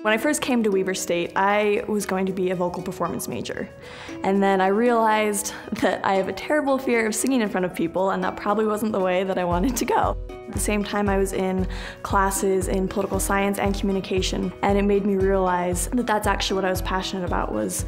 When I first came to Weber State, I was going to be a vocal performance major. And then I realized that I have a terrible fear of singing in front of people, and that probably wasn't the way that I wanted to go. At the same time, I was in classes in political science and communication, and it made me realize that that's actually what I was passionate about, was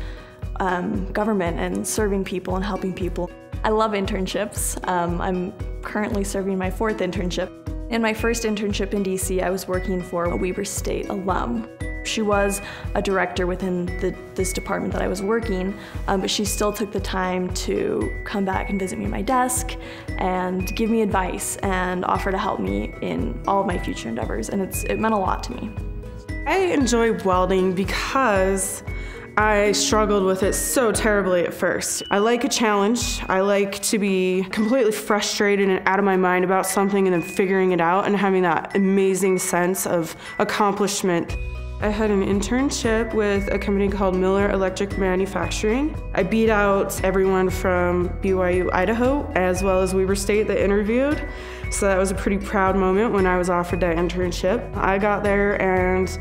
government and serving people and helping people. I love internships. I'm currently serving my 4th internship. In my first internship in DC, I was working for a Weber State alum. She was a director within this department that I was working, but she still took the time to come back and visit me at my desk and give me advice and offer to help me in all of my future endeavors, and it meant a lot to me. I enjoy welding because I struggled with it so terribly at first. I like a challenge. I like to be completely frustrated and out of my mind about something and then figuring it out and having that amazing sense of accomplishment. I had an internship with a company called Miller Electric Manufacturing. I beat out everyone from BYU, Idaho, as well as Weber State that interviewed. So that was a pretty proud moment when I was offered that internship. I got there and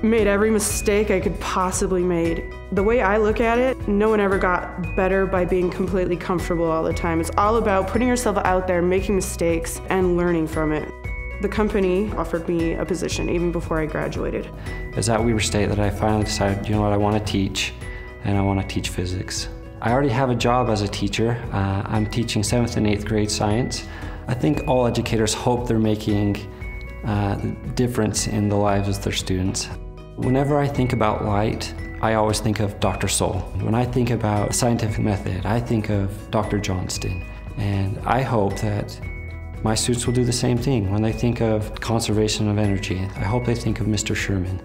made every mistake I could possibly make. The way I look at it, no one ever got better by being completely comfortable all the time. It's all about putting yourself out there, making mistakes, and learning from it. The company offered me a position even before I graduated. It was at Weber State that I finally decided, you know what, I want to teach, and I want to teach physics. I already have a job as a teacher. I'm teaching 7th and 8th grade science. I think all educators hope they're making a difference in the lives of their students. Whenever I think about light, I always think of Dr. Soul. When I think about scientific method, I think of Dr. Johnston. And I hope that my students will do the same thing. When they think of conservation of energy, I hope they think of Mr. Sherman.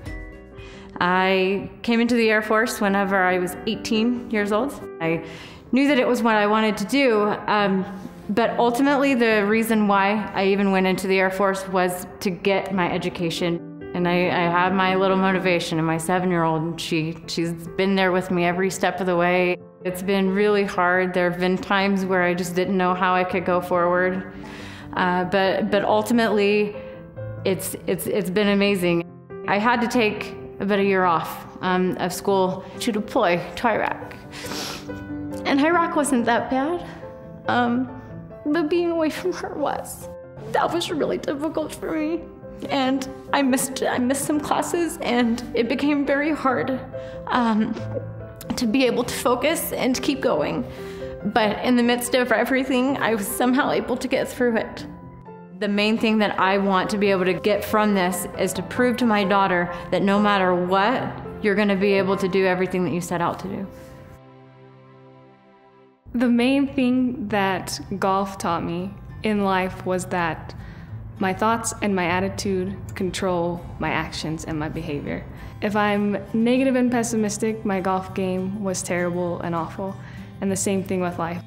I came into the Air Force whenever I was 18 years old. I knew that it was what I wanted to do, but ultimately the reason why I even went into the Air Force was to get my education. And I had my little motivation, and my 7-year-old, she's been there with me every step of the way. It's been really hard. There have been times where I just didn't know how I could go forward. But ultimately, it's been amazing. I had to take about a year off of school to deploy to Iraq. And Iraq wasn't that bad, but being away from her was. That was really difficult for me. And I missed some classes, and it became very hard to be able to focus and to keep going. But in the midst of everything, I was somehow able to get through it. The main thing that I want to be able to get from this is to prove to my daughter that no matter what, you're going to be able to do everything that you set out to do. The main thing that golf taught me in life was that my thoughts and my attitude control my actions and my behavior. If I'm negative and pessimistic, my golf game was terrible and awful. And the same thing with life.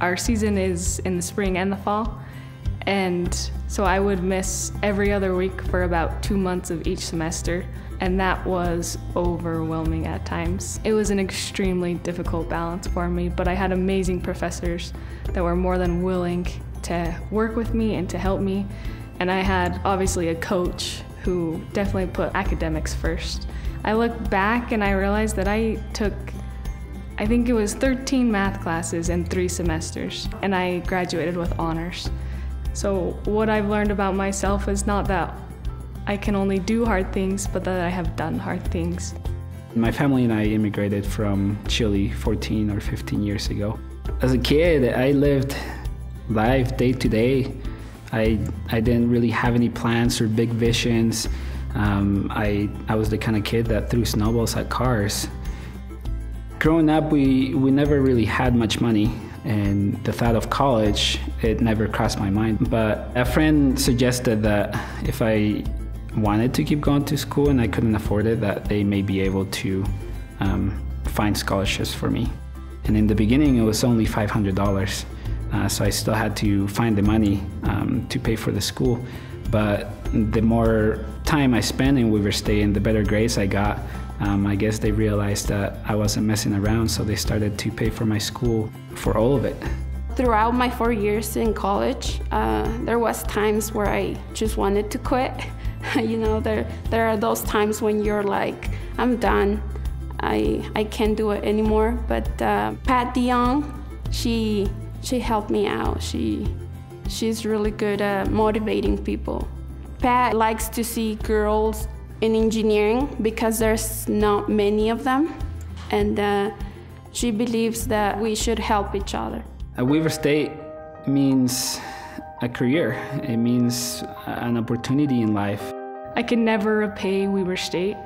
Our season is in the spring and the fall, and so I would miss every other week for about 2 months of each semester, and that was overwhelming at times. It was an extremely difficult balance for me, but I had amazing professors that were more than willing to work with me and to help me, and I had obviously a coach who definitely put academics first. I look back and I realized that I took, I think it was 13 math classes in 3 semesters, and I graduated with honors. So what I've learned about myself is not that I can only do hard things, but that I have done hard things. My family and I immigrated from Chile 14 or 15 years ago. As a kid, I lived life day to day. I didn't really have any plans or big visions. I was the kind of kid that threw snowballs at cars. Growing up, we never really had much money, and the thought of college, it never crossed my mind. But a friend suggested that if I wanted to keep going to school and I couldn't afford it, that they may be able to find scholarships for me. And in the beginning, it was only $500. So I still had to find the money to pay for the school. But the more time I spent in Weber State and the better grades I got, I guess they realized that I wasn't messing around, so they started to pay for my school for all of it. Throughout my 4 years in college, there was times where I just wanted to quit. You know, there are those times when you're like, I'm done. I can't do it anymore. But Pat DeYoung, she helped me out. She's really good at motivating people. Pat likes to see girls in engineering because there's not many of them. And she believes that we should help each other. At Weaver State means a career. It means an opportunity in life. I can never repay Weber State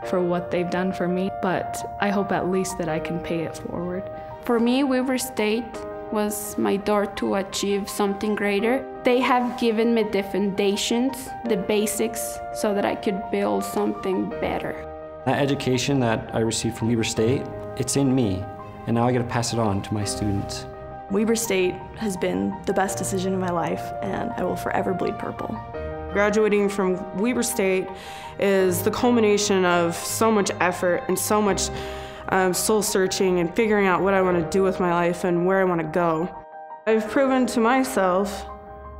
for what they've done for me, but I hope at least that I can pay it forward. For me, Weber State was my door to achieve something greater. They have given me the foundations, the basics, so that I could build something better. That education that I received from Weber State, it's in me, and now I get to pass it on to my students. Weber State has been the best decision of my life, and I will forever bleed purple. Graduating from Weber State is the culmination of so much effort and so much soul searching and figuring out what I want to do with my life and where I want to go. I've proven to myself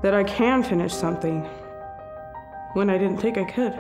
that I can finish something when I didn't think I could.